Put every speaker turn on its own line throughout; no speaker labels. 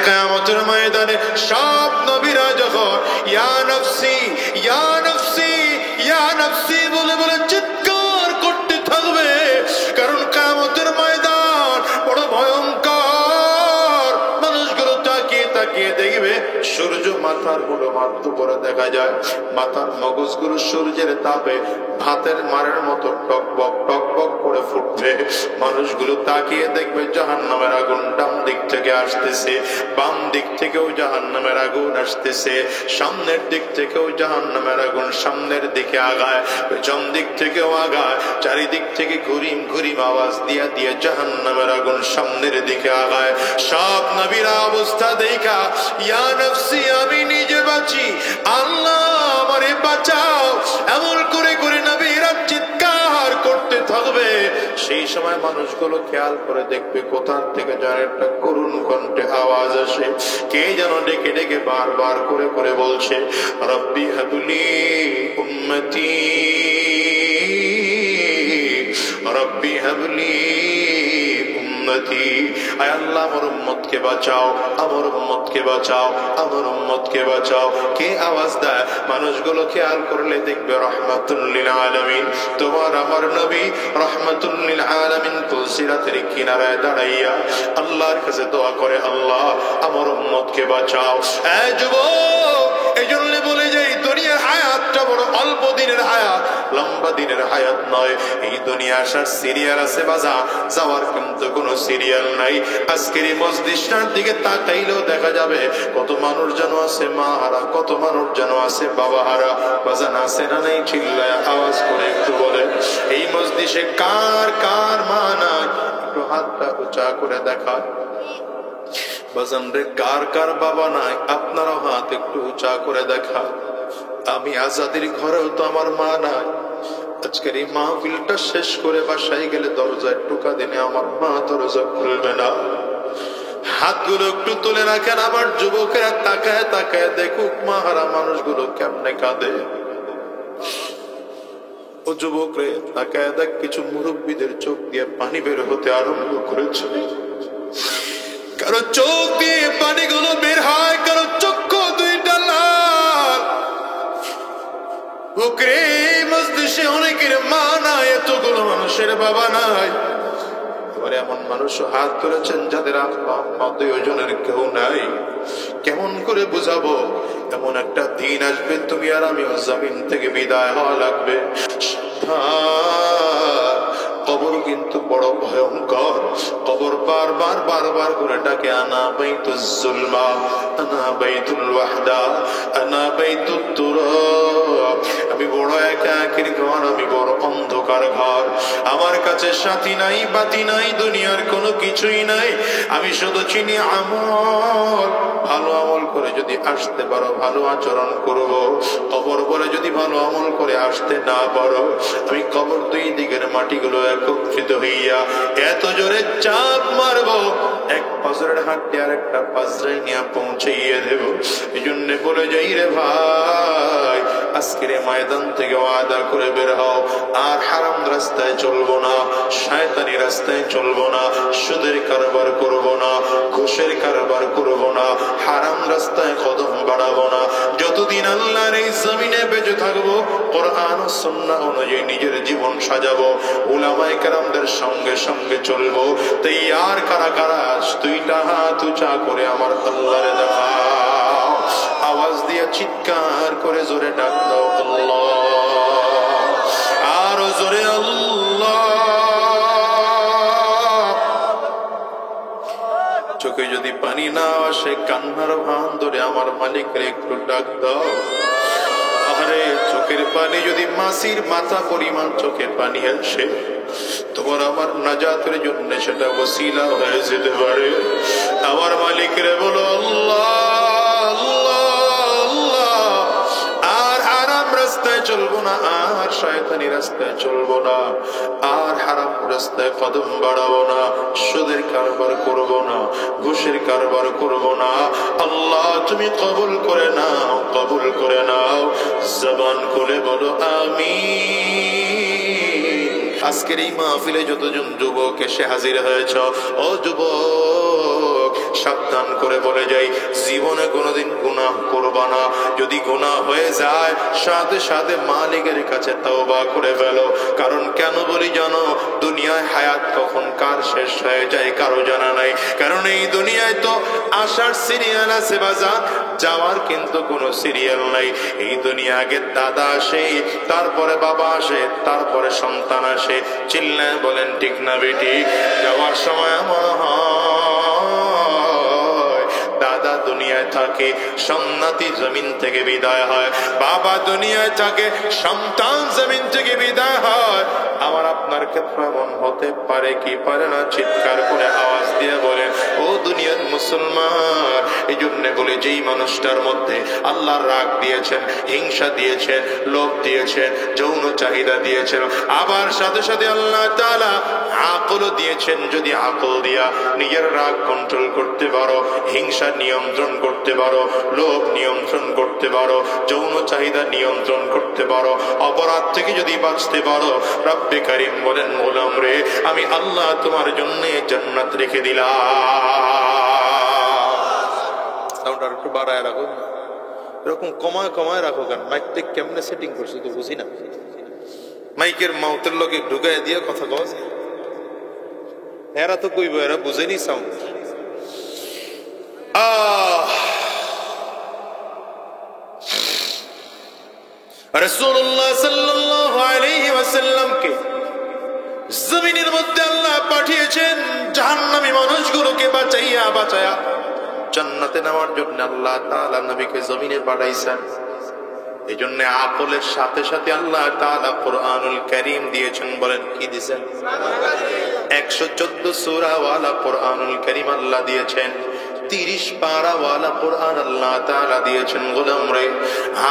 কিয়ামতের ময়দানে সব নবীরা যখন ইয়া নফসি ইয়া নফসি ইয়া নফসি বলে বলে চিৎকার করতে থাকবে, কারণ কিয়ামতের ময়দান বড় ভয়ঙ্কর। মানুষগুলো তাকিয়ে তাকিয়ে দেখবে সূর্য মাথার বুড়ো মাত্র করে দেখা যায়, মাথার মগজগুলো সূর্যের তাপে ভাতের মারের মতো টকবক টকবক করে ফুটবে। মানুষগুলো তাকিয়ে দেখবে জাহান্নামের আগুন ডান দিক থেকে আসতেছে, বাম দিক থেকেও জাহান্নামের আগুন আসতেছে, সামনের দিক থেকেও জাহান্নামের আগুন সামনের দিকে আগায়, পেছন দিক থেকেও আগায়, চারিদিক থেকে ঘুরিম ঘুরিম আওয়াজ দিয়া দিয়ে জাহান্নামের আগুন সামনের দিকে আগায়। সব নবীরা অবস্থা দেখা ইয়া নফসি আমি নিজে বাঁচি, আল্লাহ আমারে বাঁচাও, এমন করে করে নবীরা চিৎকার করতে থাকবে। সেই সময় মানুষগুলো খেয়াল করে দেখবে কোথা থেকে যেন একটা করুণ কণ্ঠে আওয়াজ আসে, কে যেন ডেকে ডেকে বারবার করে করে বলছে রব্বি হাবলি উম্মতি রব্বি হাবলি উম্মতি, আয় আল্লাহ আমার উম্মতকে বাঁচাও, আমার উম্মতকে বাঁচাও, আমার উম্মতকে বাঁচাও। কে আওয়াজ দেয়? মানুষগুলো খেয়াল করলে দেখবে রাহমাতুল লিল আলামিন, তোমার আমার নবী রাহমাতুল লিল আলামিন তুলসিরাতের কিনারায় দাঁড়াইয়া আল্লাহর কাছে দোয়া করে, আল্লাহ আমার উম্মতকে বাঁচাও। এই যুবক, এইজন্য বলে যাই দুনিয়ার হায়াতটা বড় অল্প দিনের হায়াত, লম্বা দিনের হায়াত নয়। এই দুনিয়া আসার সিরিয়াল আছে বাজা, যাওয়ার কিন্তু কোনো সিরিয়াল নাই। আজকের এই মজলিসটার দিকে তাকাইলেও দেখা যাবে কত মানুষ যেন আছে মা হারা, কত মানুষ যেন আছে বাবা হারা। বাজান আছে না নেই? চিল্লায় আওয়াজ করে একটু বলে এই মজলিসে কার কার মা নাই? একটু হাতটা উঁচা করে দেখা। বাজান রে, কার কার বাবা নাই? আপনারাও হাত একটু উঁচা করে দেখা। আমি আজাদের ঘরেও তো আমার মা নাই। আজকের এই মাহফিলটা শেষ করে বাসায় গেলে দরজায় টোকা দিনে আমার মা দরজা খুলবে না। হাতগুলো একটু তুলে রাখেন। আবার যুবকেরা তাকায় তাকায় দেখুক মাহারা মানুষগুলো কেমনে কাঁদে। ও যুবক রে, তাকায় দেখ, কিছু মুরব্বীদের চোখ দিয়ে পানি বের হতে আরম্ভ করেছে। কারো চোখ দিয়ে পানিগুলো বের হয়, কারো চক্ষু দুইটা লাল। বুকরে মজলিসে অনেকের মা নাই, এতগুলো মানুষের বাবা নাই। এবারে এমন মানুষ হাত তুলেছেন যাদের আত্মীয়জনের কেউ নাই। কেমন করে বুঝাবো? এমন একটা দিন আসবে তুমি আর আমিও জমিন থেকে বিদায় হওয়া লাগবে। কবর কিন্তু বড় ভয়ঙ্কর। কবর বারবার বারবার করে ডাকে, আনা বাইতুজ জুলমা, আনা বাইতুল ওয়াহদা, আনা বাইতুত তুরাব। আমি বড় একাকির ঘর, আমি বড় অন্ধকার ঘর। আমার কাছে সাথী নাই, বাতি নাই, দুনিয়ার কোনো কিছুই নাই। আমি শুধু চিনি আমল। ভালো আমল করে যদি আসতে পারো ভালো আচরণ করব। কবর বলে যদি ভালো আমল করে আসতে না পারো, আমি কবর দুই দিকের মাটিগুলো একত্রিত হইয়া এত জোরে চাপ মারবো, এক পাজরের হাঁটতে আর একটা পাজরাই নিয়ে পৌঁছাইয়ে দেব। এই জন্য বলে যাই রে ভাই, আজকের ময়দান থেকে ওয়াদা করে বের হও, আর হারাম রাস্তায় চলবো না, শয়তানি রাস্তায় চলবো না, সুদের কারবার করবো না, ঘুষের কারবার করবো না, হারাম রাস্তায় কদম বাড়াবো না। যতদিন আল্লাহর এই জমিনে বেঁচে থাকবো, কোরআন ও সুন্নাহ অনুযায়ী নিজের জীবন সাজাবো, উলামায়ে কেরামদের সঙ্গে সঙ্গে চলবো। তাই আর কারা কারা দুইটা হাত উঁচা করে আমার আল্লাহরে দেখাও, আওয়াজ দিয়ে চিৎকার করে জোরে ডাক দাও আল্লাহ, আরো জোরে আল্লাহ। চোখে যদি পানি না আসে, কান্নার ভান ধরে আমার মালিকের একটু ডাক দাও। আরে চোখের পানি যদি মাসির মাথা পরিমাণ চোখের পানি আসে, তোমার আমার নাজাতের জন্য সেটা ওসিলা হয়ে যেতে পারে। আমার মালিকরে বলো আল্লাহ আল্লাহ, আর হারাম রাস্তায় চলবো না, আর শয়তানি রাস্তায় চলবো না, আর হারাম রাস্তায় কদম বাড়াবো না, সুদের কারবার করবো না, ঘুষের কারবার করবো না। আল্লাহ তুমি কবুল করে নাও, কবুল করে নাও। জবান খুলে বলো আমিন আজকের এই মাহফিলে যতজন যুবক এসে হাজির হয়েছ, ও যুবক সাবধান করে বলে যাই, জীবনে কোনোদিন গুনাহ করবা না। যদি গুনাহ হয়ে যায় সাথে সাথে মালিকের কাছে তওবা করে ফেলো। কারণ কেন বলি জানো, দুনিয়ায় হায়াত কখন কার শেষ হয়ে যায় কারো জানা নাই। কারণ এই দুনিয়ায় তো আসার সিরিয়াল আছে বাজার, যাওয়ার কিন্তু কোনো সিরিয়াল নাই। এই দুনিয়া আগে দাদা আসে, তারপরে বাবা আসে, তারপরে সন্তান আসে। চিল্লায় বলেন ঠিক না বেটি? যাওয়ার সময় এমন হয়, দাদা দুনিয়ায় থাকে, সন্তান জমিন থেকে বিদায় হয়। বাবা দুনিয়ায় থাকে, সন্তান জমিন থেকে বিদায় হয়। আমার আপনার ক্ষেত্রে এমন হতে পারে কি পারে না? চিৎকার করে আওয়াজ দিয়ে বলেন ও দুনিয়ার মুসলমান। এই জন্য বলে, যেই মানুষটার মধ্যে আল্লাহর রাগ দিয়েছেন, হিংসা দিয়েছেন, লোভ দিয়েছেন, যৌন চাহিদা দিয়েছেন, আবার সাথে সাথে আল্লাহ তাআলা আকলও দিয়েছেন। যদি আকল দিয়া নিজের রাগ কন্ট্রোল করতে পারো, হিংসা নিয়ন্ত্রণ করতে পারো, লোভ নিয়ন্ত্রণ করতে পারো, যৌন চাহিদা নিয়ন্ত্রণ করতে পারো, অপরাধ থেকে যদি বাঁচতে পারো, রব্বে কারীম বলেন, গোলাম রে আমি আল্লাহ তোমার জন্য জান্নাত রেখে দিলাম। একটু বাড়ায় রাখো, এরকম কমায় কমায় রাখো। কেন মাইকটা কেমনে সেটিং করছি তো বুঝি না। মাইকের মাউথের লোকে ঢুকাই দিয়ে কথা কওয়া, এরা তো কইব, এরা বুঝেনি সাউন্ড। রাসূলুল্লাহ সাল্লাল্লাহু আলাইহি ওয়াসাল্লামকে জমিনের মধ্যে আল্লাহ পাঠিয়েছেন জাহান্নামী মানুষগুলোকে বাঁচাইয়া বাঁচায়া জান্নাতে নেওয়ার জন্য। আল্লাহ তাআলা নবীকে জমিনে পাঠাইছেন। এই জন্য আকলের সাথে সাথে আল্লাহ তাআলা কুরআনুল কারীম দিয়েছেন। বলেন কি দিয়েছেন? 114 সূরা ওয়ালা কুরআনুল কারীম আল্লাহ দিয়েছেন। 30 পারা ওয়ালা কুরআন আল্লাহ তাআলা দিয়েছেন। গোলাম রে,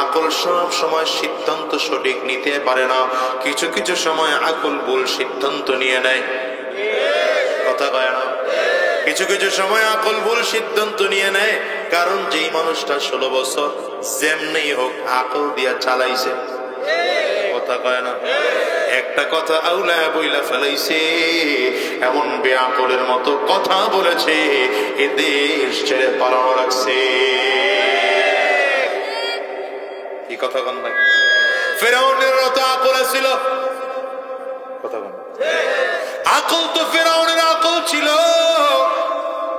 আকল সব সময় সিদ্ধান্ত সঠিক নিতে পারে না। কিছু কিছু সময় আকল ভুল সিদ্ধান্ত নিয়ে নেয়। কথা কয় না? কিছু কিছু সময় আকল ভুল সিদ্ধান্ত নিয়ে নেয়। কারণ যেই মানুষটা 16 বছর যেমনি হোক আকল দিয়া চালাইছে। কথা কয় না? একটা কথা আউলা বইলা ফেলাইছে, এমন বেআকলের মতো কথা বলেছে, এ দেশ ছেড়ে পালানো লাগছে। কি কথা কন না? ফেরাউনের মতো আকল ছিল। কথা কন? আকল তো ফেরাউনের আকল ছিল,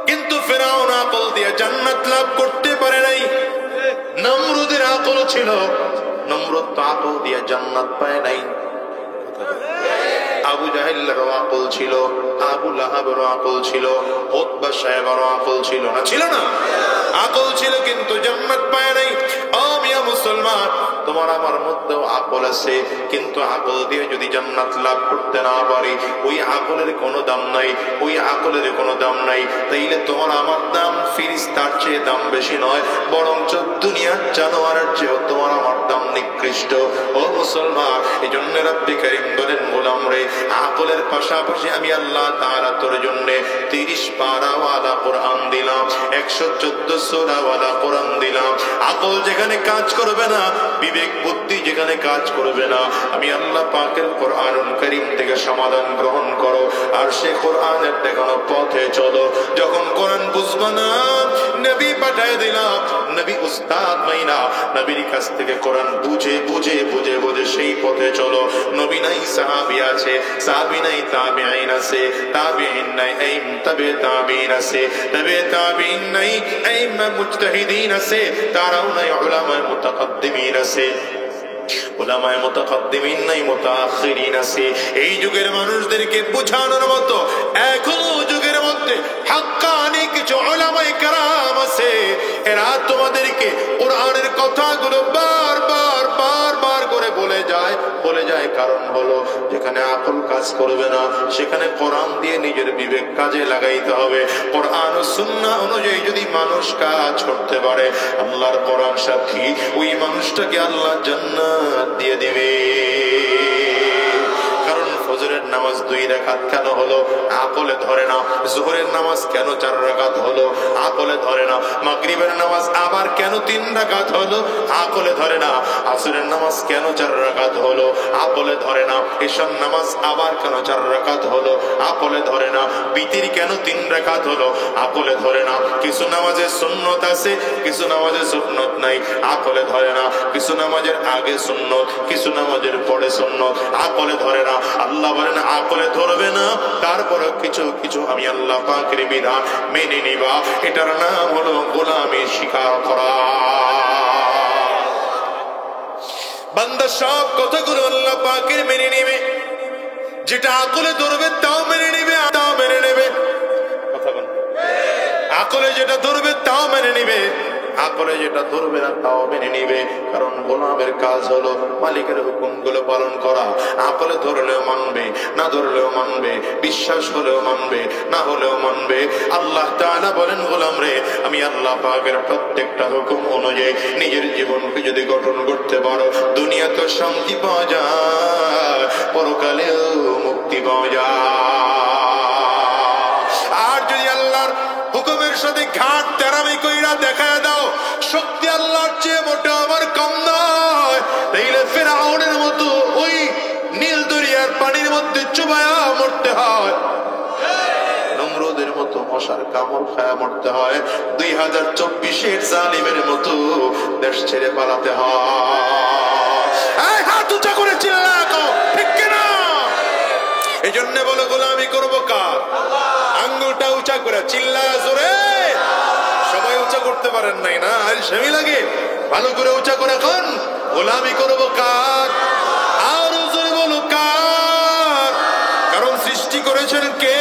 কিন্তু ফেরাউন আকল দিয়ে জান্নাত লাভ করতে পারে নাই। নমরুদের আকল ছিল, নমরুদ তো আকল দিয়ে জান্নাত পায় নাই। আবু জাহেলের আকল ছিল, আবু লাহাবের আকল ছিল, উতবা সাহেবের আকল ছিল না? ছিল না? আকল ছিল কিন্তু জান্নাত পায় নাই। আমিয়া মুসলমান, তোমার আমার মধ্যেও আকল আছে, কিন্তু আকল দিয়ে যদি জান্নাত লাভ করতে না পারি, ওই আকলের কোনো দাম নাই, ওই আকলের কোনো দাম নাই। তাইলে তোমার আমার দাম ফিরিস্তার চেয়ে দাম বেশি নয়, বরঞ্চ দুনিয়ার জানোয়ারের চেয়েও তোমার আমার দাম নিকৃষ্ট। ও মুসলমান, এই জন্য রব্বে কারীম বলেন, গোলাম রে আকলের পাশাপাশি আমি আল্লাহ তাআলা তোর জন্য 30 পারা ওয়ালা কোরআন দিলাম, 114 সূরা ওয়ালা কোরআন দিলাম। আকল যেখানে কাজ করবে না, বিবেক বুদ্ধি যেখানে কাজ করবে না, আমি আল্লাহ পাকের কোরআনুল কারীম থেকে সমাধান গ্রহণ করো, আর সে কোরআনের দেখানো পথে চলো। যখন কোরআন বুঝবা না, নবী পাঠায় দিলাম, নবী উস্তাদ মাইনা, নবীর কাছ থেকে কোরআন বুঝে বুঝে বুঝে বুঝে সেই পথে চলো। নবী নাই সাহাবী আছে, সাহাবী নাই তাবিঈন আছে, তাবিঈন নাই তবে তাবিঈন আছে, তবে তাবিঈন নাই মুজতাহিদিন আছে, তারাও নাই উলামায়ে মুতাকাদ্দিমিন আছে, উলামায়ে মুতাকাদ্দিমিন নাই মুতাআখিরিন আছে। এই যুগের মানুষদেরকে বোঝানোর মতো এখনো যুগের মধ্যে হাক্কানি কিছু উলামায়ে কেরাম আছে, এরা তোমাদেরকে কোরআনের কথাগুলো বারবার বারবার করে বলে যায়। কারণ হলো, যেখানে আকল কাজ করবে না, সেখানে কোরআন দিয়ে নিজের বিবেক কাজে লাগাইতে হবে। কোরআন ও সুন্নাহ অনুযায়ী যদি মানুষ কাজ করতে পারে, আল্লাহর কোরআন সাক্ষী, ওই মানুষটাকে আল্লাহ জান্নাত দিয়ে দিবে। কারণ ফজরের নামাজ 2 রাকাত কেন হলো? আকলে ধরে না। যোহরের নামাজ কেন 4 রাকাত হলো? আকলে ধরে না। মাগরিবের নামাজ আবার কেন 3 রাকাত হলো? আকলে ধরে না। আসরের নামাজ কেন 4 রাকাত হলো? আকলে ধরে না। এশার নামাজ আবার কেন 4 রাকাত হলো? আকলে ধরে না। বিতির কেন 3 রাকাত হলো? আকলে ধরে না। কিছু নামাজে সুন্নত আছে, কিছু নামাজে সুন্নত নাই, আকলে ধরে না। কিছু নামাজের আগে সুন্নত, কিছু নামাজের পরে সুন্নত, আকলে ধরে না। আল্লাহ বলেন আকলে ধরবে না, তারপরে কিছু কিছু আমি আল্লাহ পাকের বিধান মেনে নিবা। এটার নাম হলো গোলামি স্বীকার করা। বান্দা সব কথাগুলো আল্লাহ পাকের মেনে নেবে, যেটা আকলে ধরবে তাও মেনে নেবে, তাও মেনে নেবে। কথা বল, আকলে যেটা ধরবে তাও মেনে নিবে, আকলে যেটা ধরবে না তাও মেনে নিবে। কারণ গোলামের কাজ হলো মালিকের হুকুমগুলো পালন করা। আকলে ধরলেও মানবে, না ধরলেও মানবে, বিশ্বাস হলেও মানবে, না হলেও মানবে। আল্লাহ তাআলা বলেন, গোলাম রে, আমি আল্লাহ পাকের প্রত্যেকটা হুকুম অনুযায়ী নিজের জীবনকে যদি গঠন করতে পারো, দুনিয়াতে শান্তি পাওয়া যায়, পরকালেও মুক্তি পাওয়া যায়। আর যদি আল্লাহর হুকুমের সাথে ঘাট তেরামি কইরা দেখায় দাও, শক্তি আল্লাহর চেয়ে মোটা আমার কম নয়, তাইলে ফিরআউনের মতো ওই নীল দরিয়ার পানির মধ্যে চুবায়া মরতে হয়, নমরুদের মতো মশার কামড় খায়া মরতে হয়, 2024-এর জালিমের মতো দেশ ছেড়ে পালাতে হয়। হাত উঁচা করে চিল্লা কও, ঠিক কিনা? এই জন্য বলো গোলামি করবো কার? আঙ্গুলটা উঁচা করে চিল্লা জোরে। সবাই উঁচা করতে পারেন নাই না, আর সেমি লাগে। ভালো করে উঁচা করে এখন গোলামি করবো কার? আর জোরে বলো কার? কারণ সৃষ্টি করেছেন কে?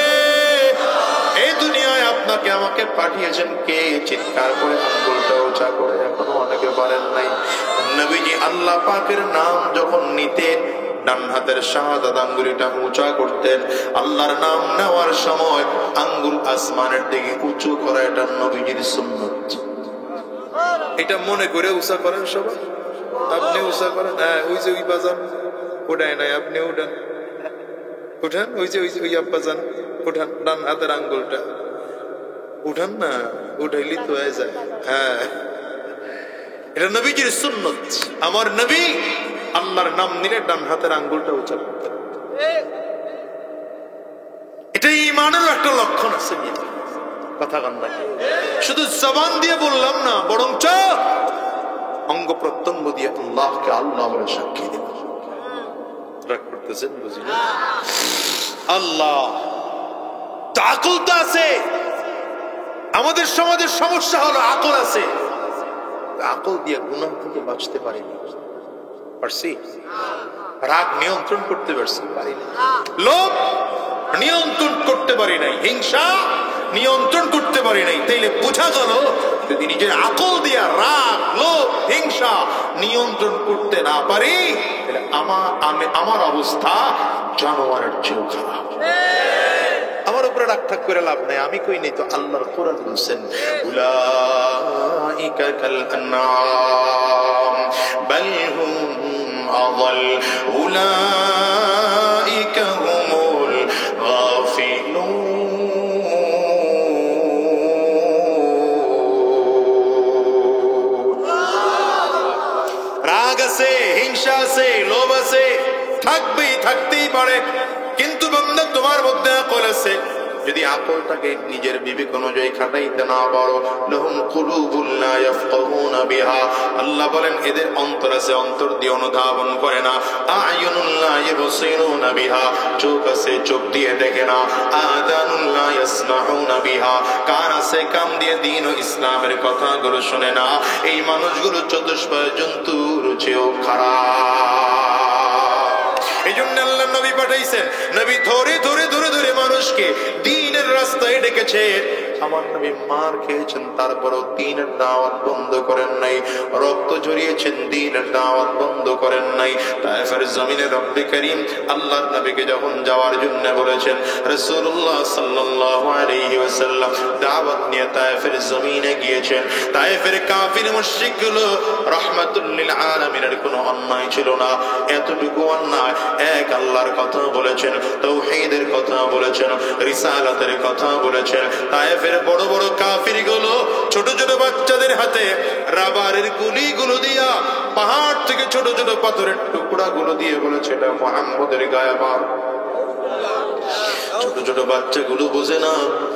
এই দুনিয়ায় আপনাকে আমাকে পাঠিয়েছেন কে? চিৎকার করে আঙ্গুলটা উঁচা করে এখনো অনেকে পারেন নাই। নবীজি আল্লাহ পাকের নাম যখন নিতেন, ডান হাতের শাহাদাত আঙ্গুলটা উঁচা করতেন। আল্লাহর নাম নেওয়ার সময় আঙ্গুল আসমানের দিকে উঁচু করা, এটা নবীজির সুন্নাত। এটা মনে করে উঁচা করেন সবাই। আপনি উঁচা করেন, হ্যাঁ ওই যে ওই বাজান ওটাই নাই, আপনি উঠান উঠান, ওই যে ওই আব্বাজান উঠান, ডান হাতের আঙ্গুলটা উঠান না, উঠাইলি তো হয়ে যায়। হ্যাঁ, এটা নবীজির সুন্নাত। আমার নবী আল্লাহর নাম নিলে ডান হাতের আঙ্গুলটা উঁচা করতেন। এটা ঈমানের একটা লক্ষণ আছে। কথা কান নাকি? শুধু জবান দিয়ে বললাম না, বরঞ্চ অঙ্গ প্রত্যঙ্গ দিয়ে আল্লাহকে আল্লাহ বলে সাক্ষী দেব। রাগ করতেছেন বুঝি না? আল্লাহ তো আকল তো আছে। আমাদের সমাজের সমস্যা হলো আকল আছে, আকল দিয়ে গুনাহ থেকে বাঁচতে পারিনি। পারছি? রাগ নিয়ন্ত্রণ করতে পারি না, লোভ নিয়ন্ত্রণ করতে পারি নাই, হিংসা নিয়ন্ত্রণ করতে পারি নাই। তাইলে বোঝা গেল যদি নিজের আকল দিয়া রাগ, লোভ, হিংসা নিয়ন্ত্রণ করতে না পারি, তাহলে আমার অবস্থা জানোয়ারের চেয়েও খারাপ। আমার উপরে রাগ ঠাক করে লাভ নাই, আমি কই নাই তো, আল্লাহর কোরআন বলছেন উলাইকা কাল আনআম বাল হুম আযাল উলাইকা হুমুল গাফিলুন। রাগ আছে, হিংসা আছে, লোভ আছে, থাকবেই, থাকতেই পারে, কিন্তু বান্দা তোমার মধ্যে আকল আছে। যদি আকলটাকে নিজের বিবেক অনুযায়ী খাটাইতে না পারো, লাহুম কুলুবুন লা ইয়াফকাহুনা বিহা, আল্লাহ বলেন এদের অন্তর আছে, অন্তর দিয়ে অনুধাবন করে না। আয়ুনুন লা ইবসিরুনা বিহা, চোখ আছে, চোখ দিয়ে দেখে না। আযানুন লা ইয়াসমাউনা বিহা, কান আছে, কান দিয়ে দ্বীন ও ইসলামের কথাগুলো শুনে না। এই মানুষগুলো চতুষ্পদ জন্তুর চেয়েও খারাপ। এই জন্য আল্লাহ নবী পাঠাইছেন, নবী ধরে ধরে ধরে ধরে মানুষকে দ্বীনের রাস্তায় ডেকেছে। আমার নবী মার খেয়েছেন, তারপরও দ্বীনের দাওয়াত বন্ধ করেন নাই। রক্ত ঝরিয়েছেন, দ্বীনের দাওয়াত বন্ধ করেন নাই। তায়েফের জমিনে রব্বে করিম আল্লাহর নবীকে যখন যাওয়ার জন্য বলেছেন, রাসূলুল্লাহ সাল্লাল্লাহু আলাইহি ওয়াসাল্লাম দাওয়াত নিয়ে তায়েফের জমিনে গিয়েছেন। তায়েফের কাফির মুশরিকগুলো রাহমাতুল লিল আলামিনের কোনো অন্যায় ছিল না, এতটুকু অন্যায় এক আল্লাহর কথা বলেছেন, তাওহীদের কথা বলেছেন, রিসালাতের কথা বলেছেন। তায়েফের বড় বড় কাফিরগুলো ছোট ছোট বাচ্চাদের হাতে রাবারের গুলিগুলো দিয়া, পাহাড় থেকে ছোট ছোট পাথরের টুকরাগুলো দিয়ে বলেছে এটা মুহাম্মদের গায়ে মার। ছোট ছোট বাচ্চাগুলো বোঝে না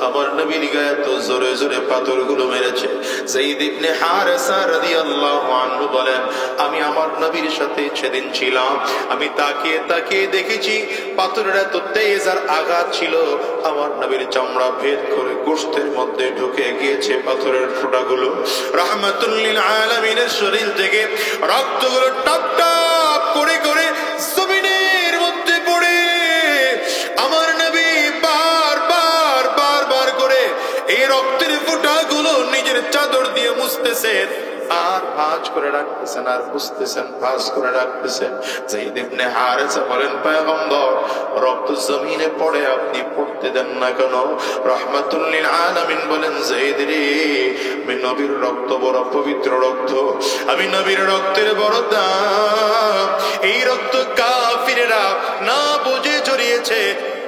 আমার নবীর গায়ে তো জোরে জোরে পাথরগুলো মেরেছে। যায়েদ ইবনে হারেসা রাদিয়াল্লাহু আনহু বলেন, আমি আমার নবীর সাথে সেদিন ছিলাম, আমি তাকিয়ে তাকিয়ে দেখেছি পাথরের এত তেজ আর আঘাত ছিল, আমার নবীর চামড়া ভেদ করে গোশতের মধ্যে ঢুকে গিয়েছে পাথরের ফোঁটাগুলো। রাহমাতুল লিল আলামিনের শরীর থেকে রক্তগুলো টপ টপ করে করে জমিনের মধ্যে পড়ে আমার নবী বারবার বারবার করে এই রক্তের ফোঁটাগুলো নিজের চাদর দিয়ে মুছতেছেন আর ভাঁজ করে রাখতেছেন, আর বুঝতেছেন ভাঁজ করে রাখতেছেন। যায়েদ ইবনে হারেসা বলেন, পয়গম্বর রক্ত জমিনে পড়ে আপনি পড়তে দেন না কেন? রাহমাতুল লিল আলামিন বলেন, যায়েদ রে, আমি নবীর রক্ত বড় পবিত্র রক্ত, আমি নবীর রক্তের বড় দাম। এই রক্ত কাফিরেরা না বুঝে জড়িয়েছে।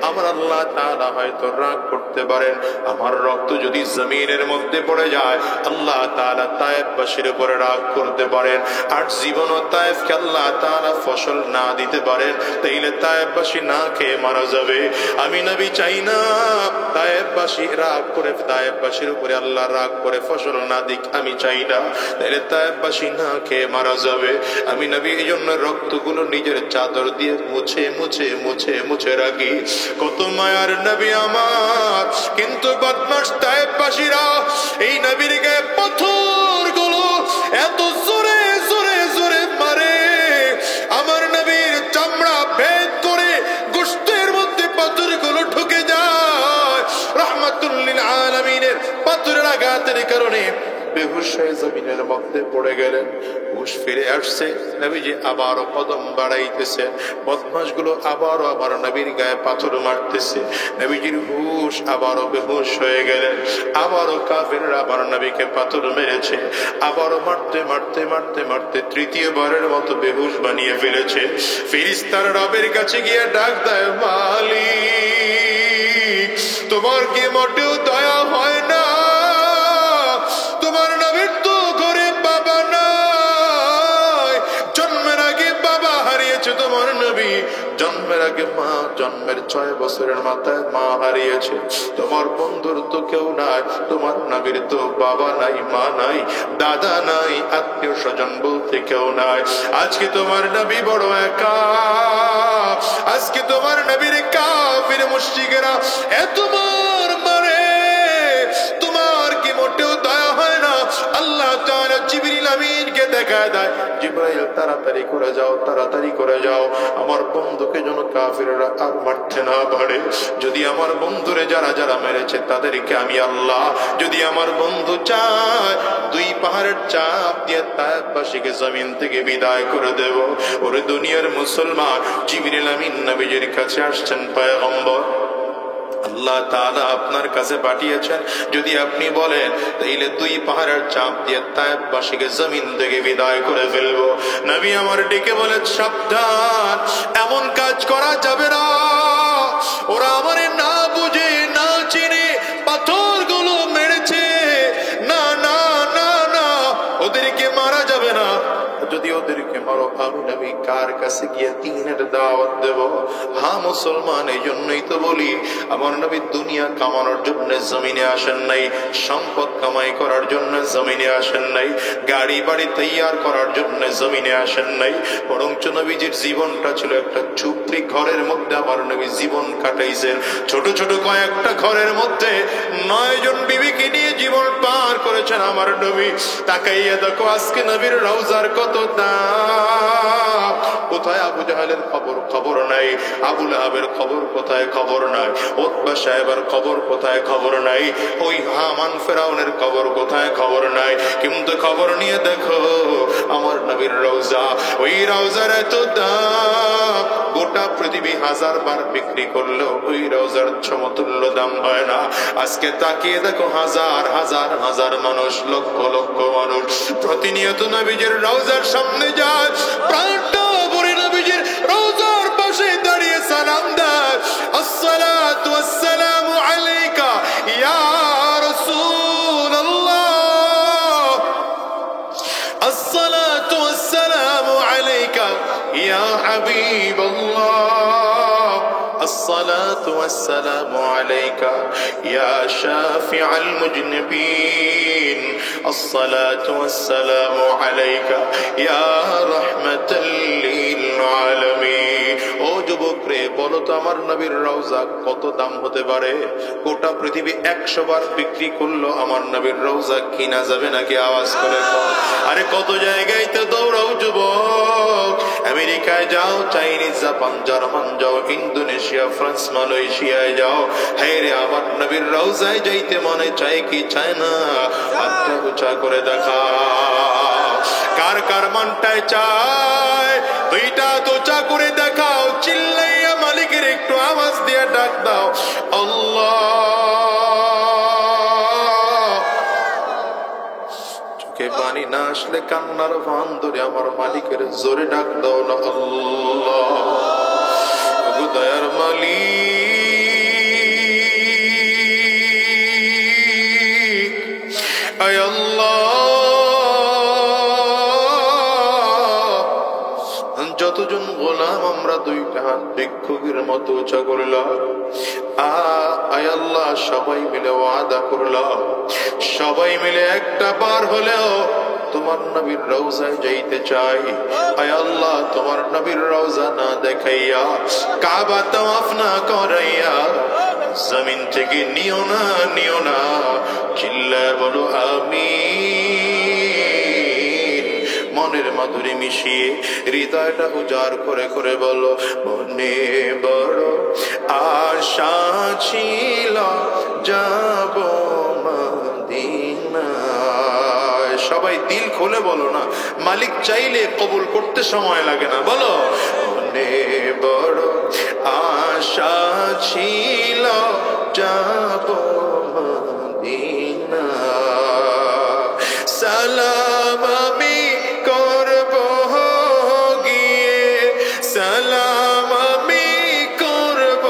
আমার আল্লাহ তাআলা হয়তো রাগ করতে পারেন, আমার রক্ত যদি জমিনের মধ্যে পড়ে যায় আল্লাহ তাআলা তায়েফবাসীর উপরে রাগ করতে পারেন। আর জীবনও তায়েফকে আল্লাহ তাআলা ফসল না দিতে পারেন, তাইলে তায়েফবাসী না খেয়ে মারা যাবে। আমি নবী চাই না তায়েফবাসী রাগ করে, তায়েফবাসীর উপরে আল্লাহ রাগ করে ফসল না দিক, আমি চাই না, তাইলে তায়েফবাসী না খেয়ে মারা যাবে। আমি নবী এই জন্য রক্তগুলো নিজের চাদর দিয়ে মুছে মুছে মুছে মুছে রাখি। কত মায়ার নবী আমার, কিন্তু বদমাশ তায়েফবাসীরা এই নবীর গায়ে পাথরগুলো এত জোরে জোরে জোরে মারে, আমার নবীর চামড়া ভেদ করে গোশতের মধ্যে পাথরগুলো ঢুকে যায়। রাহমাতুল লিল আলামিনের পাথরের আঘাতের কারণে বেহুশ হয়ে জমিনের মধ্যে পড়ে গেলেন। হুশ ফিরে আসছে, নবীজি আবারও কদম বাড়াইতেছে, বদমাশগুলো আবারও আমার নবীর গায়ে পাথর মারতেছে। নবীজির হুশ আবারও বেহুশ হয়ে গেলেন, আবারও কাফিররা আমার নবীকে পাথর মেরেছে, আবারও মারতে মারতে মারতে মারতে তৃতীয়বারের মতো বেহুশ বানিয়ে ফেলেছে। ফেরেশতার রবের কাছে গিয়ে ডাক দেয়, মালিক তোমার কি মোটেও দয়া হয় না? তোমার নবীর তো ঘরে বাবা নাই, জন্মের আগে বাবা হারিয়েছে তোমার নবী, জন্মের আগে মা, জন্মের 6 বছরের মাথায় মা হারিয়েছে। তোমার বন্ধুর তো কেউ নাই, তোমার নবীর তো বাবা নাই, মা নাই, দাদা নাই, আত্মীয় স্বজন বলতে কেউ নাই। আজকে তোমার নবী বড় একা, আজকে তোমার নবীর কাফির মুশরিকেরা এত মার মারে, তোমার কি মোটেও দয়া হয় না? আল্লাহ তাআলা জিবরিল আমিনকে দেখায় দেয়, জিবরাইল তাড়াতাড়ি করে যাও, তাড়াতাড়ি করে যাও, আমার বন্ধুকে যেন কাফিররা আর মারতে না পারে। যদি আমার বন্ধুরে যারা যারা মেরেছে তাদেরকে আমি আল্লাহ, যদি আমার বন্ধু চায় 2 পাহাড়ের চাপ দিয়ে তায়েফবাসীকে জমিন থেকে বিদায় করে দেব। ওরে দুনিয়ার মুসলমান, জিবরিল আমিন নবীজির কাছে আসছেন, পয়গম্বর আল্লাহ তাআলা আপনার কাছে পাঠিয়েছেন, যদি আপনি বলেন তাইলে 2 পাহাড়ের চাপ দিয়ে তায়েফবাসীকে জমিন থেকে বিদায় করে ফেলবো। নবী আমার ডেকে বলে, সাবধান, এমন কাজ করা যাবে না। ওরা আমারে না বুঝে না চিনে পাথরগুলো মেরেছে, না না না না, ওদেরকে মারা যাবে না। যদি ওদেরকে মারো আমি নবী কার কাছে গিয়ে দ্বীনের দাওয়াত দেব? হ্যাঁ মুসলমান, এই জন্যই তো বলি আমার নবী দুনিয়া কামানোর জন্য জমিনে আসেন নাই, সম্পদ কামাই করার জন্য জমিনে আসেন নাই, গাড়ি বাড়ি তৈয়ার করার জন্য জমিনে আসেন নাই, বরঞ্চ নবীজির জীবনটা ছিল একটা ঝুপড়ি ঘরের মধ্যে আমার নবী জীবন কাটাইছেন। ছোট ছোট কয়েকটা ঘরের মধ্যে 9 জন বিবিকে নিয়ে জীবন পার করেছেন আমার নবী। তাকাইয়া দেখো আজকে নবীর রওজার কত দাম। কোথায় আবু জাহেলের খবর নাই, আবু লাহাবের কোথায় খবর নাই, উতবা সাহেবের কোথায় খবর নাই, ওই হামান ফেরাউনের কোথায় খবর নাই। কিন্তু খবর নিয়ে দেখো আমার নবীর রওজা, ওই রওজার এত দাম, গোটা পৃথিবী 1000 বার বিক্রি করলেও ওই রওজার সমতুল্য দাম হয় না। আজকে তাকিয়ে দেখো হাজার হাজার হাজার মানুষ, লক্ষ লক্ষ মানুষ প্রতিনিয়ত নবীজির রওজার সামনে যায়, প্রাণটা ভরে নবীজির রওজার বসে দাঁড়িয়ে সালাম দেয়, আসসালাতু ওয়াসসালামু আলাইকা ইয়া রাসূলুল্লাহ, আসসালাতু ওয়াসসালামু আলাইকা ইয়া হাবিবাল্লাহ, আসসালাতু ওয়াসসালামু আলাইকা ইয়া শাফিআল মুজনিবিন, আসসালাতু ওয়াসসালামু আলাইকা ইয়া রাহমাতাল লিল আলামিন। ও যুবক রে, বলো তো আমার নবীর রওজা কত দাম হতে পারে? গোটা পৃথিবী 100 বার বিক্রি করলো আমার নবীর রওজা কিনা যাবে নাকি? আওয়াজ করে কর। আরে কত জায়গায় তো দৌড়াও যুবক, আমেরিকায় যাও, চাইনিজ, জাপান, জার্মান যাও, ইন্দোনেশিয়া, ফ্রান্স, মালয়েশিয়ায় যাও, হ্যাঁ রে আমার নবীর রওজায় যাইতে মনে চায় কি চায় না? হাতটা উঁচা করে দেখা, কার কার মনটায় চায়? দুইটা তো চা করে দেখাও, চিল্লাইয়া মালিকের একটু আওয়াজ দিয়ে ডাক দাও, আল্লাহ। চোখে পানি না আসলে কান্নার ভান ধরে আমার মালিকের জোরে ডাক দাও না, আল্লাহ। দয়ার মালিক, আয় আল্লাহ, যতজন গোলাম আমরা দুইটা হাত ভিক্ষুকের মতো উঁচা করলাম, আয় আল্লাহ সবাই মিলে ওয়াদা করলাম, সবাই মিলে একটা বার হলেও তোমার নবীর রওজায় যাইতে চাই। আয় আল্লাহ, তোমার নবীর রওজা না দেখাইয়া, কাবা তাওয়াফ না করাইয়া জমিন থেকে নিও না, নিও না। চিল্লায় বলো আমিন। মনের মাধুরী মিশিয়ে হৃদয়টা উজাড় করে করে বলো, মনে বড় আশা ছিল যাব মদিনা। সবাই দিল খুলে বলো না, মালিক চাইলে কবুল করতে সময় লাগে না। বলো, মনে বড় আশা ছিল যাব মদিনা। সালাম আমি করব গিয়ে, সালাম আমি করব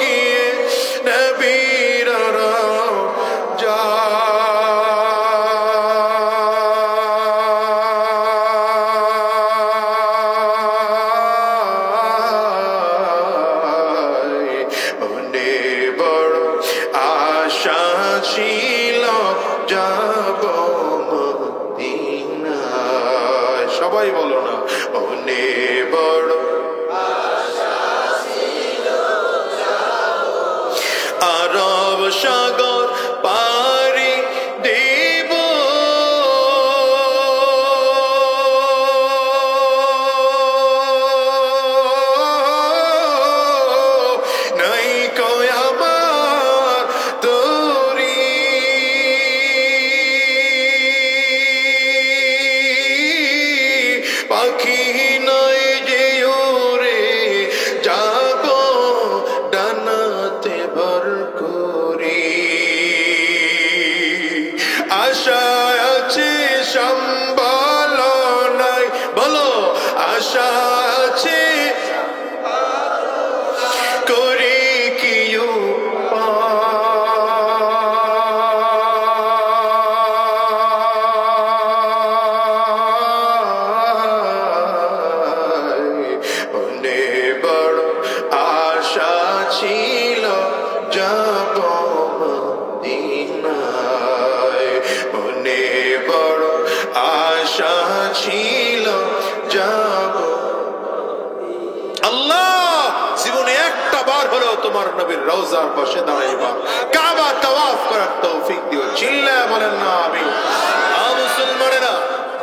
গিয়ে নবীর রওজা। সবাই বলো না, মনে বড় আরব সাগর পারি দেব, নাই কয় আমার তোরি। পাখি নয় যে ওরে যাব ডানাতে ভর করি, আশা আছে সম্বল নাই। বলো, আশা আছে করি কি মনে বড় আশা ছিল যাব মদিনায়, মনে বড় আশা ছিল যাব। আল্লাহ, জীবনে একটা বার হলো তোমার নবীর রওজার পাশে দাঁড়াইবা, কাবা তাওয়াফ করার তৌফিক দিও। চিল্লায় বলেন না আমিন। মুসলমানেরা,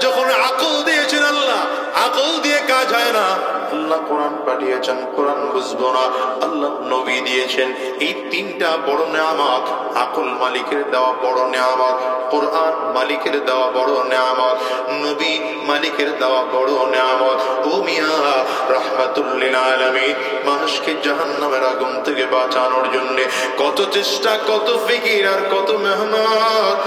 যখন আকল দিয়েছেন আল্লাহ, আকল দিয়ে কাজ হয় না। আল্লাহ কোরআন পাঠিয়েছেন, কোরআন বুঝবো না। আল্লাহ নবী দিয়েছেন, এই তিনটা বড় নেয়ামত। আকল মালিকের দেওয়া বড় নেয়ামত, কোরআন মালিকের দেওয়া বড় নেয়ামত, নবী মালিকের দেওয়া বড় নেয়ামত। ও মিয়া, রাহমাতুল লিল আলামিন মানুষকে জাহান্নামের আগুন থেকে বাঁচানোর জন্য কত চেষ্টা, কত ফিকির আর কত মেহনত।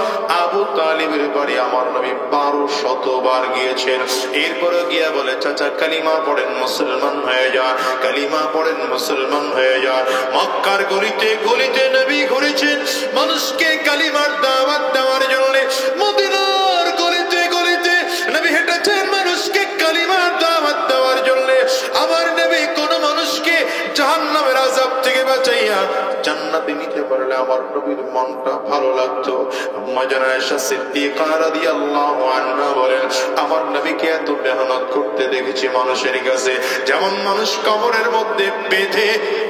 আবু তালিবের বাড়ি আমার নবী 1200 বার গিয়েছেন। এরপরে গিয়া বলে, চাচা কালিমা পড়েন, মুসলমান হয়ে যান। যান, কালিমা পড়েন, মুসলমান হয়ে যান। মক্কার গলিতে গলিতে নবী ঘুরেছেন মানুষকে কালিমার দাওয়াত দেওয়ার জন্য। মদিনার গলিতে গলিতে নবী হেঁটেছেন মানুষকে কালিমার দাওয়াত দেওয়ার জন্য। আমার নবী কোন মানুষকে জাহান্নামের আযাব থেকে বাঁচাইয়া জান্নাতে নিতে পারলে আমার নবীর মনটা ভালো লাগতো। আম্মা জান আয়েশা সিদ্দিকা রাদিয়াল্লাহু আনহা বলেন, আমার নবীকে এত মেহনত করতে দেখেছি মানুষের কাছে, যেমন মানুষ কবরের মধ্যে বেঁধে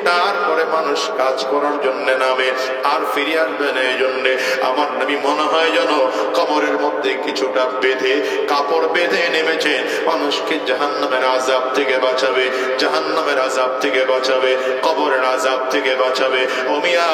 তারপরে মানুষ কাজ করার জন্য নামে আর ফিরে আসবে না। এই জন্য আমার নবী মনে হয় যেন কবরের মধ্যে কিছুটা বেঁধে কাপড় বেঁধে নেমেছে, মানুষকে জাহান্নামের আযাব থেকে বাঁচাবে, জাহান্নামের আযাব থেকে বাঁচাবে, কবরের আযাব থেকে বাঁচাবে। ও মিয়া,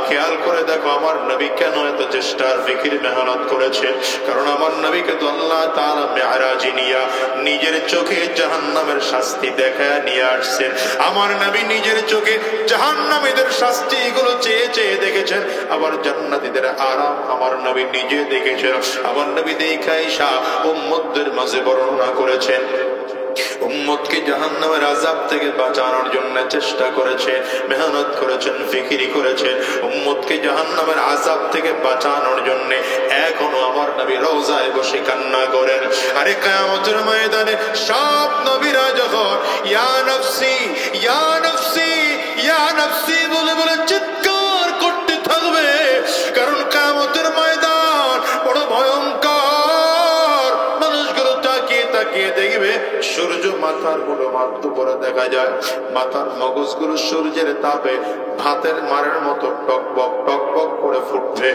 খেয়াল করে দেখো আমার নবী কেন এত চেষ্টার ফিকির মেহনত করেছে। কারণ আমার নবীকে তো আল্লাহ তাআলা মেরাজে নিয়া নিজের চোখে জাহান্নামের শাস্তি দেখায় নিয়ে আসছেন। আমার নবী নিজের চোখে জাহান্নামীদের শাস্তি এগুলো চেয়ে চেয়ে দেখেছেন, আবার জান্নাতীদের আরাম আমার নবী নিজে দেখেছেন। আমার নবী দেখাই শাহ উম্মতদের মাঝে বর্ণনা করেছেন, উম্মতকে জাহান্নামের আযাব থেকে বাঁচানোর জন্য চেষ্টা করেছে, মেহনত করেছেন, ফিকিরি করেছেন। উম্মতকে জাহান্নামের আযাব থেকে বাঁচানোর জন্য এখনো আমার নবী রওজায় বসে কান্না করেন। আরে কিয়ামতের ময়দানে সব নবীরা যখন ইয়া নফসি ইয়া নফসি ইয়া নফসি বলে বলে চিৎকার করতে থাকবে, কারণ কিয়ামতের ময়দান বড় ভয়ঙ্কর। মানুষগুলো তাকিয়ে তাকিয়ে দেখবে সূর্য মাথার বড় মাত্র করে দেখা যায়, মাথার মগজগুলো সূর্যের তাপে ভাতের মারের মতো টকবক টকবক করে ফুটবে।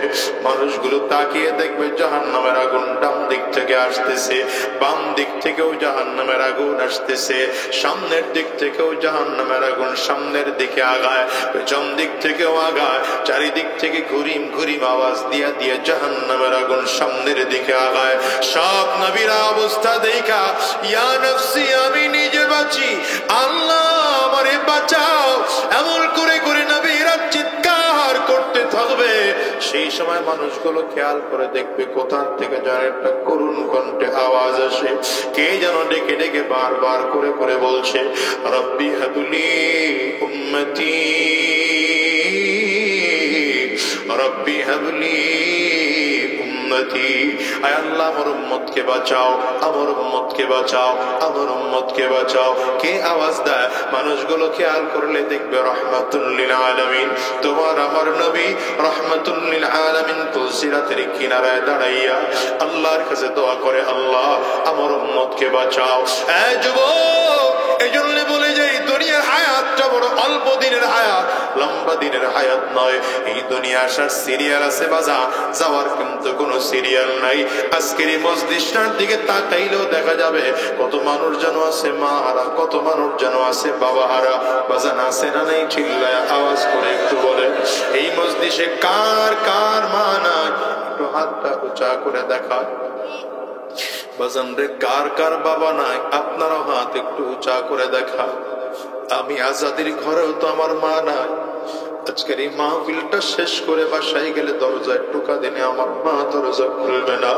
মানুষগুলো তাকিয়ে দেখবে জাহান্নামের আগুন ডান দিক থেকে আসতেছে, বাম দিক থেকেও জাহান্নামের আগুন আসতেছে, সামনের দিক থেকেও জাহান্নামের আগুন সামনের দিকে আগায়, পেছন দিক থেকেও আগায়, চারিদিক থেকে ঘুরিম ঘুরিম আওয়াজ দিয়া দিয়ে জাহান্নামের আগুন সামনের দিকে আগায়। সব নবীরা অবস্থা দেখা ইয়া নফসি, আমি নিজে বাঁচি, আল্লাহ আমারে বাঁচাও, এমন করে করে নবীরা চিৎকার করতে থাকবে। সেই সময় মানুষগুলো খেয়াল করে দেখবে কোথা থেকে যেন একটা করুণ কণ্ঠে আওয়াজ আসে, কে যেন ডেকে ডেকে বারবার করে করে বলছে, রব্বি হাবলি উম্মতি, রব্বি হাবলি উম্মতি। আয় আল্লাহ আমার উম্মতকে বাঁচাও, আমার উম্মতকে বাঁচাও, আমার উম্মতকে বাঁচাও। কে আওয়াজ দেয়? মানুষগুলো খেয়াল করলে দেখবে রাহমাতুল লিল আলামিন, তোমার আমার নবী রাহমাতুল লিল আলামিন তুলসিরাতের কিনারায় দাঁড়াইয়া আল্লাহর কাছে দোয়া করে, আল্লাহ আমার উম্মতকে বাঁচাও। এই যুবক, এইজন্য বলে যাই দুনিয়ার হায়াতটা বড় অল্প দিনের হায়াত, লম্বা দিনের হায়াত নয়। এই দুনিয়া আসার সিরিয়াল আছে বাজা, যাওয়ার কিন্তু কোনো সিরিয়াল নাই। আজকের এই মজলিসটার দিকে তাকাইলেও দেখা যাবে কত মানুষ যেন আছে মা হারা, কত মানুষ যেন আছে বাবা হারা। বাজান আছে না নেই? চিল্লায় আওয়াজ করে একটু বলেন, এই মজলিসে কার কার মা নাই? একটু হাতটা উঁচা করে দেখা। বাজান রে, কার কার বাবা নাই? আপনারাও হাত একটু উঁচা করে দেখা। আমি আজাদির ঘরেও তো আমার মা নাই। আজকের এই মাহফিলটা শেষ করে বাসায় গেলে দরজায় টোকা দিনে আমার মা দরজা খুলবে না।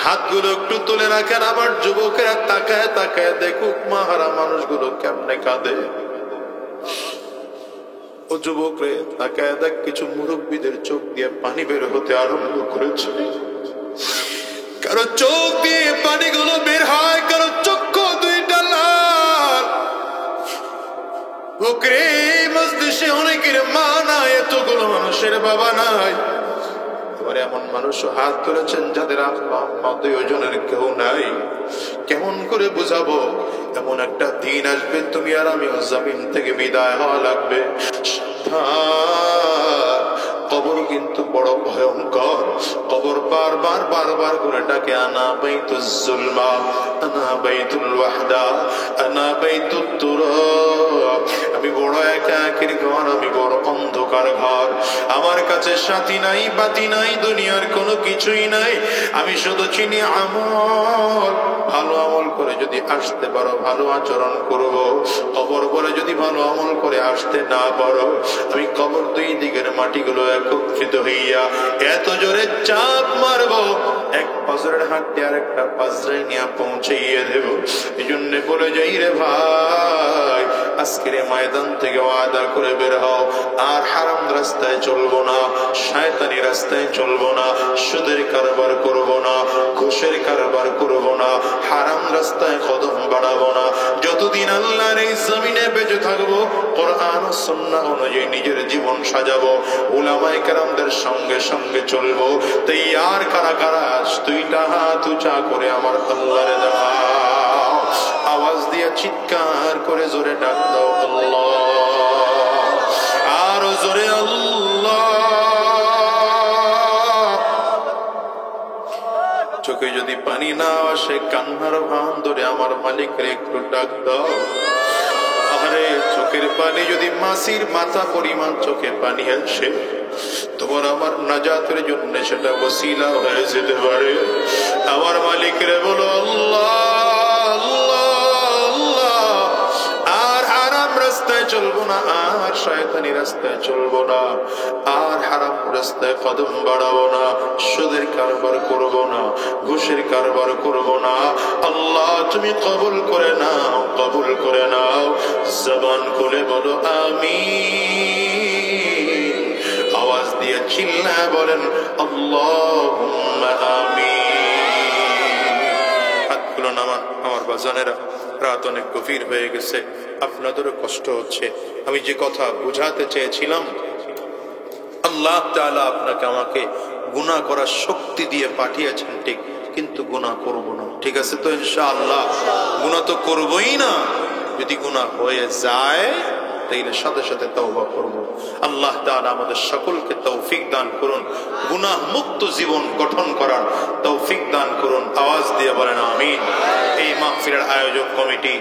হাতগুলো একটু তুলে রাখেন, আমার যুবকেরা তাকায় তাকায় দেখুক মাহারা মানুষগুলো কেমনে কাঁদে। ও যুবক রে, তাকায় দেখ, কিছু মুরব্বীদের চোখ দিয়ে পানি বের হতে আরম্ভ করেছে। কারো চোখ দিয়ে পানিগুলো বের হয়, কারো চক্ষু দুইটা লাল। ওকে মজলিসে অনেকের মা নাই, এতগুলো মানুষের বাবা নাই। এবারে এমন মানুষ হাত তুলেছেন যাদের আব্বা আম্মা দুইজনের কেউ নাই। কেমন করে বুঝাবো? এমন একটা দিন আসবে তুমি আর আমি জমিন থেকে বিদায় হওয়া লাগবে। কবর কিন্তু বড় ভয়ঙ্কর। কবর বারবার বারবার করে ডাকে, আনা বাইতুজ জুলমা, আনা বাইতুল ওয়াহদা, আনা বাইতুত তুরাব। আমি বড় একাকির ঘর, আমি বড় অন্ধকার ঘর। আমার কাছে সাথী নাই, বাতি নাই, দুনিয়ার কোনো কিছুই নাই। আমি শুধু চিনি আমল। ভালো আমল করে যদি আসতে পারো ভালো আচরণ করব। কবর বলে যদি ভালো আমল করে আসতে না পারো, আমি কবর দুই দিকের মাটিগুলো একত্রিত হইয়া এত জোরে চাপ মারবো, এক ফজরের হাঁটতে আর একটা পাজরাই নিয়ে পৌঁছাইয়ে দেব। এই জন্য বলে যাই রে ভাই, আজকের ময়দান থেকে ওয়াদা করে বের হও, আর হারাম রাস্তায় চলবো না, শয়তানি রাস্তায় চলবো না, সুদের কারবার করবো না, ঘুষের কারবার করবো না, হারাম রাস্তায় কদম বাড়াবো না। যতদিন আল্লাহর এই জমিনে বেঁচে থাকবো, কোরআন ও সুন্নাহ অনুযায়ী নিজের জীবন সাজাবো, উলামায়ে কেরামদের সঙ্গে সঙ্গে চলবো। তাই আর কারা কারা দুইটা হাত উঁচা করে আমার আল্লাহরে দেখাও, আওয়াজ দিয়ে চিৎকার করে জোরে ডাক দাও আল্লাহ, আর জোরে আল্লাহ। চোখে যদি পানি না আসে, কান্নার ভান ধরে আমার মালিকের একটু ডাক দাও। আরে চোখের পানি যদি মাসির মাথা পরিমাণ চোখে পানি আসে, তোমার আমার নাজাতের জন্য সেটা ওসিলা হয়ে যেতে পারে। আমার মালিকের বলো আল্লাহ আল্লাহ আল্লাহ, আর হারাম রাস্তায় চলবো না, আর শয়তানি রাস্তায় চলবো না, আর হারাম রাস্তায় কদম বাড়াবো না, সুদের কারবার করবো না, ঘুষের কারবার করবো না। আল্লাহ তুমি কবুল করে নাও, কবুল করে নাও। জবান খুলে বলো আমিন, আওয়াজ দিয়ে চিল্লায় বলেন আল্লাহুম্মা আমিন। হাতগুলো নামান আমার বাজানেরা, রাত অনেক গভীর হয়ে গেছে, আপনাদেরও কষ্ট হচ্ছে। আমি যে কথা বুঝাতে চেয়েছিলাম, আল্লাহ তাআলা আপনাকে আমাকে গুনাহ করার শক্তি দিয়ে পাঠিয়েছেন ঠিক, কিন্তু গুনাহ করব না। ঠিক আছে তো ইনশাআল্লাহ? গুনাহ তো করবই না, যদি গুনাহ হয়ে যায় তাইলে সাথে সাথে তওবা করব। আল্লাহ তাআলা আমাদের সকলকে তৌফিক দান করুন, গুনাহ মুক্ত জীবন গঠন করার তৌফিক দান করুন। আওয়াজ দিয়ে বলেন আমিন। এই মাহফিলের আয়োজক কমিটি,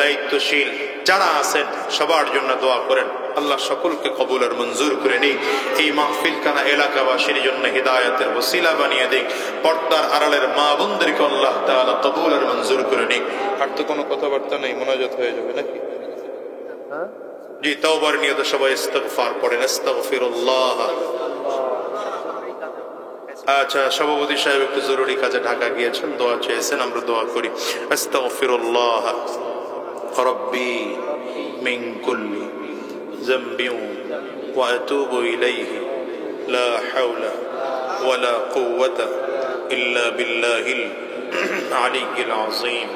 দায়িত্বশীল যারা আছেন, সবার জন্য দোয়া করেন, আল্লাহ সকলকে কবুল আর মঞ্জুর করে নিক। এই মাহফিল খানা এলাকাবাসীর জন্য হিদায়াতের ওসিলা বানিয়ে দিক। পর্দার আড়ালের মা বোনদেরকে আল্লাহ তাআলা কবুল আর মঞ্জুর করে নিক। আর তো কোনো কথাবার্তা নেই, মোনাজাত হয়ে যাবে নাকি? জি, তাওবার নিয়তে সবাই ইস্তিগফার পড়েন, আস্তাগফিরুল্লাহ। আচ্ছা, সভাপতি সাহেব একটু জরুরি কাজে ঢাকা গিয়েছেন, দোয়া চেয়েছেন, আমরা দোয়া করি। আস্তাগফিরুল্লাহ রাব্বি মিন কুল্লি যামবিন ওয়া আতুবু ইলাইহি লা হাওলা ওয়ালা কুওয়াতা ইল্লা বিল্লাহিল আলিয়্যিল আযীম।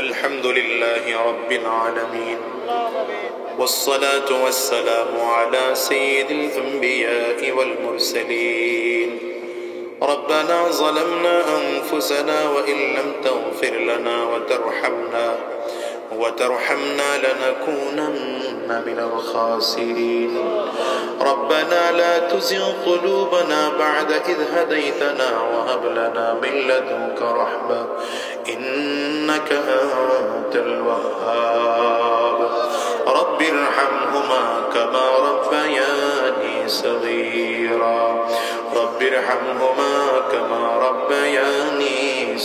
আলহামদুলিল্লাহি রাব্বিল আলামিন, والصلاة والسلام على سيد الأنبياء والمرسلين. ربنا ظلمنا أنفسنا وإن لم تغفر لنا وترحمنا لنكونن من الخاسرين. ربنا لا تزغ قلوبنا بعد إذ هديتنا وهب لنا من لدنك رحمة إنك أنت الوهاب. رب ارحمهما كما ربياني صغيرا. رب ارحمهما كما ربياني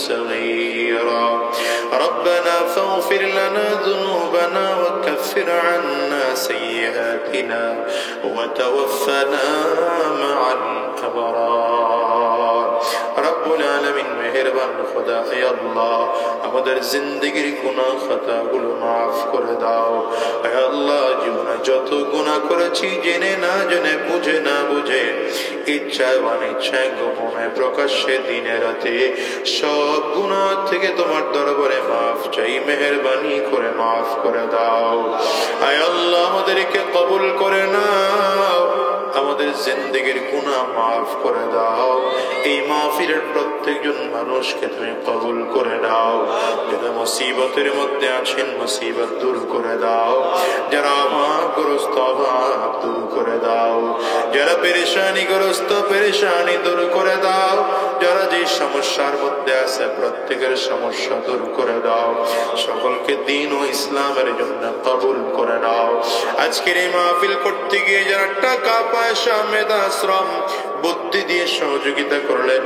صغيرا. ربنا فاغفر لنا ذنوبنا وكفر عنا سيئاتنا وتوفنا مع الأبرار. رب العالمين মেহেরবান খোদা, হে আল্লাহ আমাদের জিন্দেগির গুনাহ খাতাগুলো মাফ করে দাও। হে আল্লাহ জীবনে যত গুনাহ করেছি, জেনে না জেনে, বুঝে না বুঝে, ইচ্ছায় অনিচ্ছায়, গোপনে প্রকাশ্যে, দিনে রাতে, সব গুনাহ থেকে তোমার দরবারে মাফ চাই, মেহেরবানি করে মাফ করে দাও। হে আল্লাহ আমাদেরকে কবুল করে নাও, আমাদের জিন্দেগির গুনাহ মাফ করে দাও। এই মাহফিলের প্রত্যেকজন মানুষকে তুমি কবুল করে নাও। যারা মুসিবতের মধ্যে আছেন, মুসিবত দূর করে দাও। যারা অভাবগ্রস্ত, অভাব দূর করে দাও। যারা পেরেশানিগ্রস্ত, পেরেশানি দূর করে দাও। যারা যে সমস্যার মধ্যে আছে, প্রত্যেকের সমস্যা দূর করে দাও। সকলকে দ্বীন ও ইসলামের জন্য কবুল করে নাও। আজকের এই মাহফিল করতে গিয়ে যারা টাকা পয়সা, মেধা, শ্রম, বুদ্ধি দিয়ে সহযোগিতা করলেন,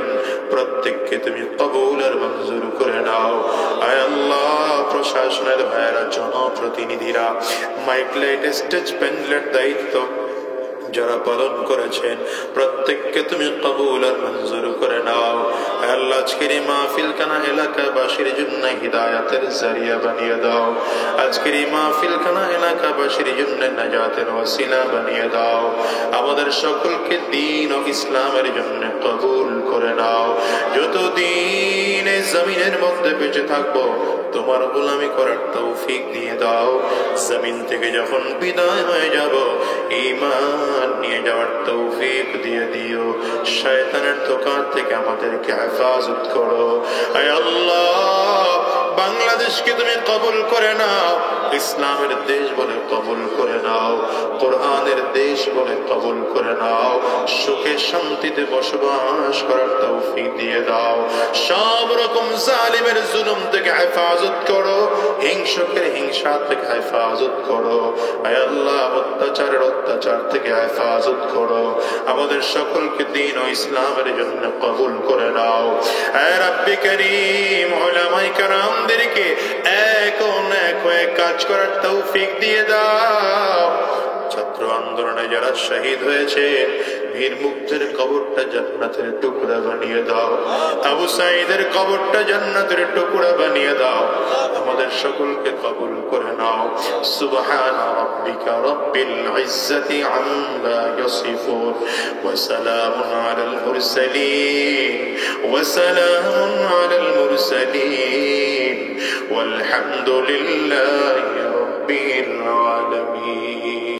প্রত্যেককে তুমি কবুল আর মঞ্জুর করে নাও। আয় আল্লাহ প্রশাসনের ভাইয়েরা, জনপ্রতিনিধিরা, মাইক লাইট, স্টেজ প্যান্ডেলের দায়িত্ব যারা পালন করেছেন প্রত্যেককে তুমি কবুল আর মঞ্জুর করে নাও। আল্লাহ আজকের এই মাহফিল খানা এলাকাবাসীর জন্য হিদায়াতের জারিয়া বানিয়ে দাও। আজকের এই মাহফিল খানা এলাকাবাসীর জন্য নাজাতের ওসিলা বানিয়ে দাও। আমাদের সকলকে দ্বীন ও ইসলামের জন্য কবুল করে নাও। যতদিন এই জমিনের মধ্যে বেঁচে থাকবো তোমার গোলামি করার তৌফিক দিয়ে দাও। জমিন থেকে যখন বিদায় হয়ে যাব ঈমান নিয়ে যাওয়ার তৌফিক দিয়ে দিও। শয়তানের দোকান থেকে আমাদেরকে হেফাজত করো। আয় আল্লাহ, বাংলাদেশকে তুমি কবুল করে নাও, ইসলামের দেশ বলে কবুল করে নাও, কোরআনের দেশ বলে কবুল করে নাও। সুখে শান্তিতে বসবাস করার তৌফিক দিয়ে দাও। সব রকম জালিমের জুলুম থেকে হেফাজত করো, হিংসকের হিংসা থেকে হেফাজত করো। আয় আল্লাহ, অত্যাচারের অত্যাচার থেকে হেফাজত করো। আমাদের সকলকে দ্বীন ও ইসলামের জন্য কবুল করে নাও। আয় রাব্বি কারীম, উলামায়ে কেরামদেরকে এক হয়ে কাজ করার তৌফিক দিয়ে দাও। ছাত্র আন্দোলনে যারা শহীদ হয়েছে বীর মুগ্ধের কবরটা জান্নাতের টুকরা বানিয়ে দাও। আবু সাঈদের কবরটা জান্নাতের টুকরা বানিয়ে দাও। আমাদের সকলকে কবুল করে নাও। সুবহানা রাব্বিকা রাব্বিল ইজ্জাতি আম্মা ইয়াসিফুন ওয়া সালামুন আলাল মুরসালিন ওয়া সালামুন আলাল মুরসালিন ওয়ালহামদুলিল্লাহি